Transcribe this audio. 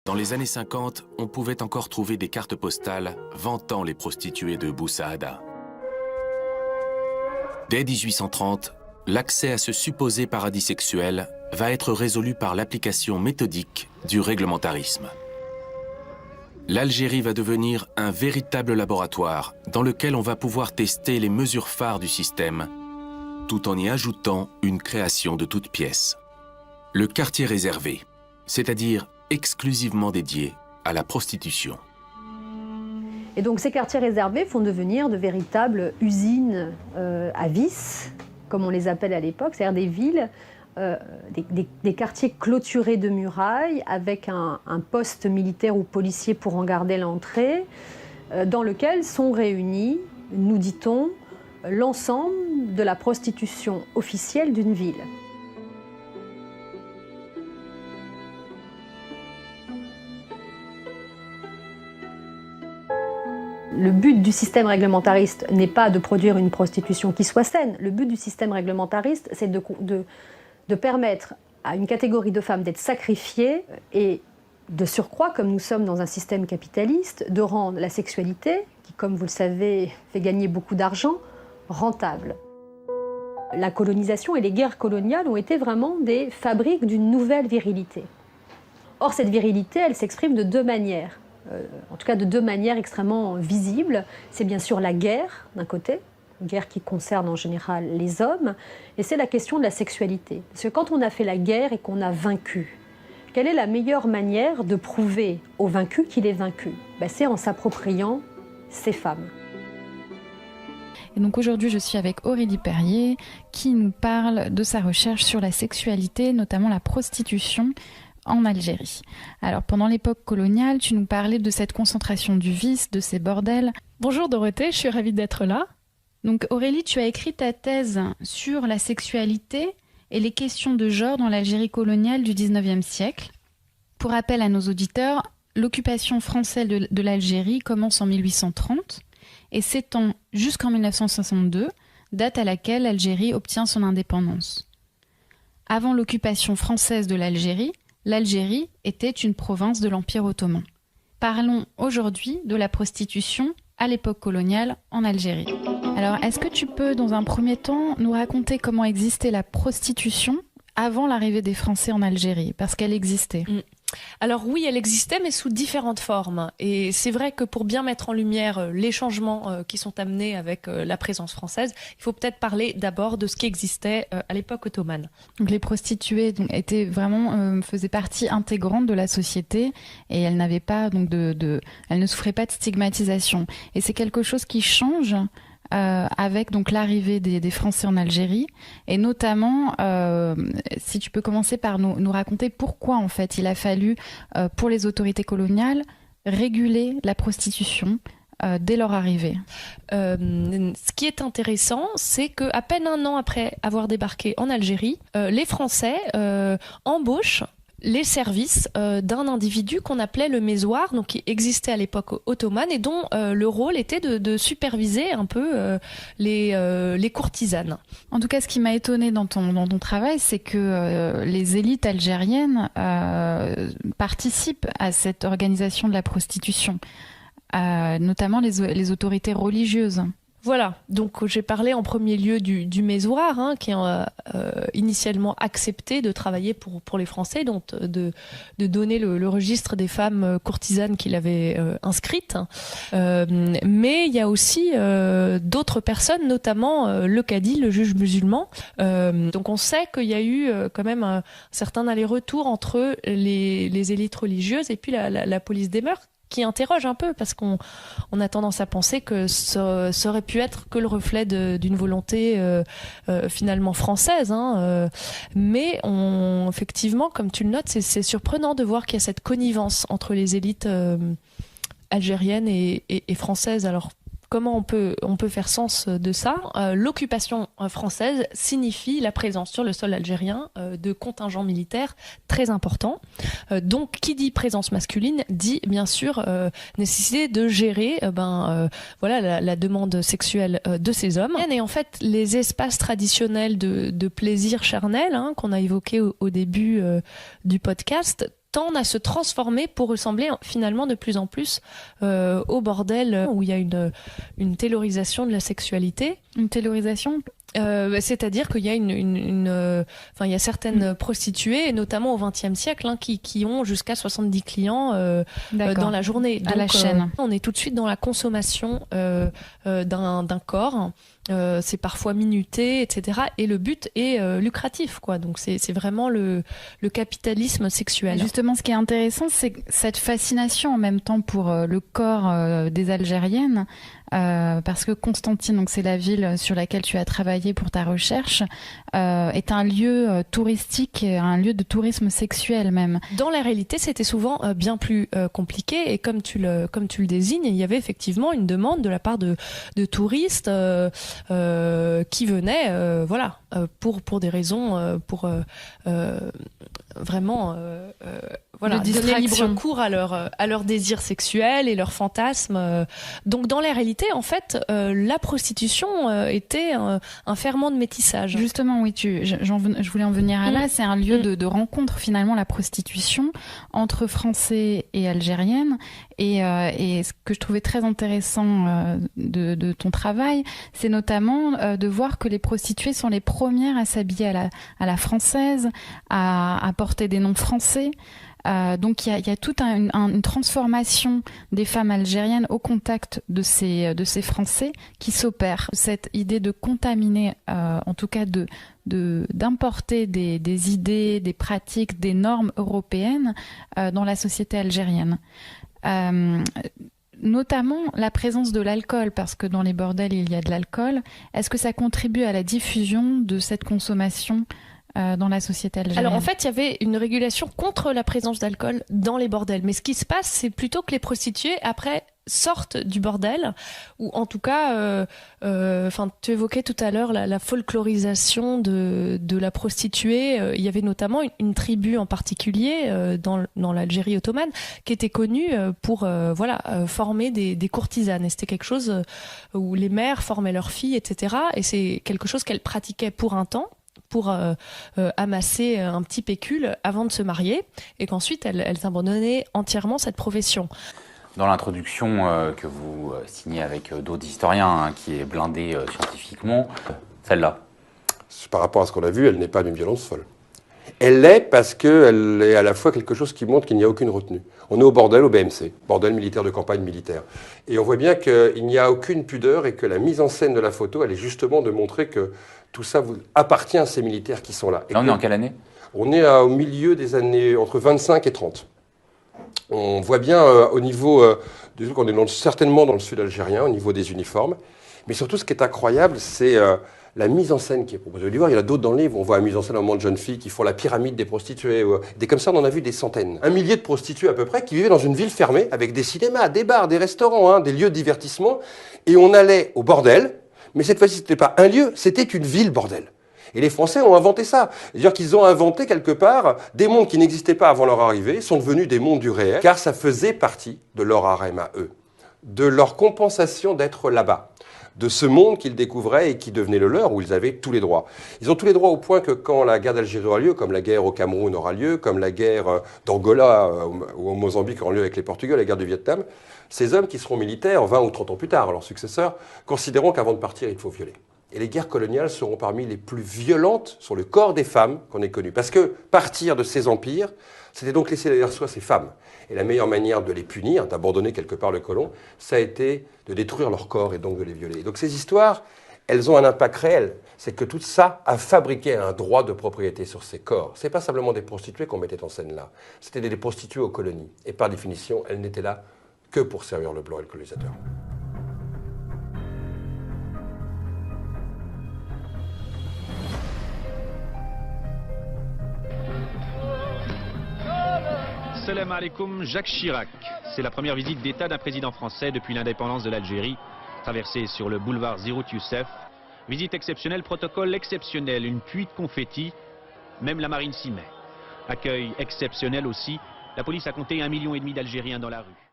Dans les années 50, on pouvait encore trouver des cartes postales vantant les prostituées de Bou Saada. Dès 1830, l'accès à ce supposé paradis sexuel va être résolu par l'application méthodique du réglementarisme. L'Algérie va devenir un véritable laboratoire dans lequel on va pouvoir tester les mesures phares du système, tout en y ajoutant une création de toutes pièces. Le quartier réservé, c'est-à-dire exclusivement dédié à la prostitution. Et donc ces quartiers réservés vont devenir de véritables usines à vices, comme on les appelle à l'époque, c'est-à-dire des villes, des quartiers clôturés de murailles avec un poste militaire ou policier pour en garder l'entrée, dans lequel sont réunis, nous dit-on, l'ensemble de la prostitution officielle d'une ville. Le but du système réglementariste n'est pas de produire une prostitution qui soit saine. Le but du système réglementariste, c'est de permettre à une catégorie de femmes d'être sacrifiées et de surcroît, comme nous sommes dans un système capitaliste, de rendre la sexualité, qui, comme vous le savez, fait gagner beaucoup d'argent, rentable. La colonisation et les guerres coloniales ont été vraiment des fabriques d'une nouvelle virilité. Or, cette virilité, elle s'exprime de deux manières. En tout cas de deux manières extrêmement visibles. C'est bien sûr la guerre, d'un côté, une guerre qui concerne en général les hommes, et c'est la question de la sexualité. Parce que quand on a fait la guerre et qu'on a vaincu, quelle est la meilleure manière de prouver au vaincu qu'il est vaincu ? C'est en s'appropriant ces femmes. Et donc aujourd'hui, je suis avec Aurélie Perrier qui nous parle de sa recherche sur la sexualité, notamment la prostitution en Algérie. Alors pendant l'époque coloniale, tu nous parlais de cette concentration du vice, de ces bordels. Bonjour Dorothée, je suis ravie d'être là. Donc Aurélie, tu as écrit ta thèse sur la sexualité et les questions de genre dans l'Algérie coloniale du 19e siècle. Pour rappel à nos auditeurs, l'occupation française de l'Algérie commence en 1830 et s'étend jusqu'en 1962, date à laquelle l'Algérie obtient son indépendance. Avant l'occupation française de l'Algérie était une province de l'Empire ottoman. Parlons aujourd'hui de la prostitution à l'époque coloniale en Algérie. Alors, est-ce que tu peux, dans un premier temps, nous raconter comment existait la prostitution avant l'arrivée des Français en Algérie ? Parce qu'elle existait. Alors oui, elle existait, mais sous différentes formes. Et c'est vrai que pour bien mettre en lumière les changements qui sont amenés avec la présence française, il faut peut-être parler d'abord de ce qui existait à l'époque ottomane. Donc les prostituées étaient vraiment faisaient partie intégrante de la société et elles n'avaient pas elles ne souffraient pas de stigmatisation. Et c'est quelque chose qui change. Avec donc l'arrivée des Français en Algérie et notamment si tu peux commencer par nous raconter pourquoi en fait il a fallu pour les autorités coloniales réguler la prostitution dès leur arrivée. Ce qui est intéressant, c'est qu'à peine un an après avoir débarqué en Algérie, les Français embauchent les services d'un individu qu'on appelait le mézoir, donc qui existait à l'époque ottomane et dont le rôle était de superviser un peu les courtisanes. En tout cas, ce qui m'a étonnée dans ton travail, c'est que les élites algériennes participent à cette organisation de la prostitution, notamment les autorités religieuses. Voilà, donc j'ai parlé en premier lieu du mézoir, qui a initialement accepté de travailler pour les Français, donc de donner le registre des femmes courtisanes qu'il avait inscrites. Mais il y a aussi d'autres personnes, notamment le cadi, le juge musulman. Donc on sait qu'il y a eu quand même un certain aller-retour entre les élites religieuses et puis la police des mœurs, qui interroge un peu, parce qu'on a tendance à penser que ça aurait pu être que le reflet d'une volonté finalement française. Mais effectivement, comme tu le notes, c'est surprenant de voir qu'il y a cette connivence entre les élites algériennes et françaises. Alors, comment on peut faire sens de ça ? L'occupation française signifie la présence sur le sol algérien de contingents militaires très importants. Donc, qui dit présence masculine dit bien sûr nécessité de gérer la demande sexuelle de ces hommes. Et en fait, les espaces traditionnels de plaisir charnel qu'on a évoqués au début du podcast tendent à se transformer pour ressembler finalement de plus en plus au bordel où il y a une taylorisation de la sexualité. Une taylorisation ? C'est-à-dire qu'il y a il y a certaines prostituées, et notamment au XXe siècle, qui ont jusqu'à 70 clients dans la journée. Donc, à la chaîne. On est tout de suite dans la consommation d'un corps. C'est parfois minuté, etc. Et le but est lucratif, quoi. Donc c'est vraiment le capitalisme sexuel. Et justement, ce qui est intéressant, c'est cette fascination en même temps pour le corps des Algériennes. Parce que Constantine, donc c'est la ville sur laquelle tu as travaillé pour ta recherche, est un lieu touristique, un lieu de tourisme sexuel même. Dans la réalité, c'était souvent bien plus compliqué, et comme tu le désignes, il y avait effectivement une demande de la part de touristes qui venaient, pour des raisons, vraiment donner libre cours à leur désir sexuel et leurs fantasmes. Donc dans la réalité, en fait, la prostitution était un ferment de métissage. Justement, oui, je voulais en venir à là. C'est un lieu de rencontre, finalement, la prostitution, entre Français et Algériennes. Et ce que je trouvais très intéressant de ton travail, c'est notamment de voir que les prostituées sont les premières à s'habiller à la française, à porter des noms français. Donc il y a toute une transformation des femmes algériennes au contact de ces Français qui s'opère. Cette idée de contaminer, en tout cas d'importer des idées, des pratiques, des normes européennes dans la société algérienne. Notamment la présence de l'alcool, parce que dans les bordels il y a de l'alcool. Est-ce que ça contribue à la diffusion de cette consommation dans la société algérienne? Alors en fait, il y avait une régulation contre la présence d'alcool dans les bordels. Mais ce qui se passe, c'est plutôt que les prostituées, après, sortent du bordel, ou en tout cas, tu évoquais tout à l'heure la folklorisation de la prostituée. Il y avait notamment une tribu en particulier dans l'Algérie ottomane qui était connue pour former des courtisanes. Et c'était quelque chose où les mères formaient leurs filles, etc. Et c'est quelque chose qu'elles pratiquaient pour un temps, pour amasser un petit pécule avant de se marier, et qu'ensuite elles abandonnaient entièrement cette profession. Dans l'introduction que vous signez avec d'autres historiens, qui est blindée scientifiquement, celle-là. Par rapport à ce qu'on a vu, elle n'est pas d'une violence folle. Elle l'est parce qu'elle est à la fois quelque chose qui montre qu'il n'y a aucune retenue. On est au bordel, au BMC, bordel militaire de campagne militaire. Et on voit bien qu'il n'y a aucune pudeur et que la mise en scène de la photo, elle est justement de montrer que tout ça appartient à ces militaires qui sont là. Là, on est en quelle année? On est au milieu des années entre 25 et 30. On voit bien au niveau on est certainement dans le sud algérien, au niveau des uniformes. Mais surtout, ce qui est incroyable, c'est la mise en scène qui est proposée. Il y en a d'autres dans le livre. On voit la mise en scène à un moment de jeunes filles qui font la pyramide des prostituées. Des comme ça, on en a vu des centaines. 1 millier de prostituées à peu près qui vivaient dans une ville fermée avec des cinémas, des bars, des restaurants, des lieux de divertissement. Et on allait au bordel. Mais cette fois-ci, ce n'était pas un lieu, c'était une ville bordel. Et les Français ont inventé ça. C'est-à-dire qu'ils ont inventé quelque part des mondes qui n'existaient pas avant leur arrivée, sont devenus des mondes du réel, car ça faisait partie de leur harem à eux, de leur compensation d'être là-bas, de ce monde qu'ils découvraient et qui devenait le leur, où ils avaient tous les droits. Ils ont tous les droits au point que quand la guerre d'Algérie aura lieu, comme la guerre au Cameroun aura lieu, comme la guerre d'Angola ou au Mozambique aura lieu avec les Portugais, la guerre du Vietnam, ces hommes qui seront militaires 20 ou 30 ans plus tard, leurs successeurs, considéreront qu'avant de partir, il faut violer. Et les guerres coloniales seront parmi les plus violentes sur le corps des femmes qu'on ait connues. Parce que partir de ces empires, c'était donc laisser derrière soi ces femmes. Et la meilleure manière de les punir, d'abandonner quelque part le colon, ça a été de détruire leur corps et donc de les violer. Et donc ces histoires, elles ont un impact réel. C'est que tout ça a fabriqué un droit de propriété sur ces corps. Ce n'est pas simplement des prostituées qu'on mettait en scène là. C'était des prostituées aux colonies. Et par définition, elles n'étaient là que pour servir le blanc et le colonisateur. Salam alaikum, Jacques Chirac. C'est la première visite d'État d'un président français depuis l'indépendance de l'Algérie. Traversée sur le boulevard Zirout Youssef. Visite exceptionnelle, protocole exceptionnel, une pluie de confettis. Même la marine s'y met. Accueil exceptionnel aussi. La police a compté 1,5 million d'Algériens dans la rue.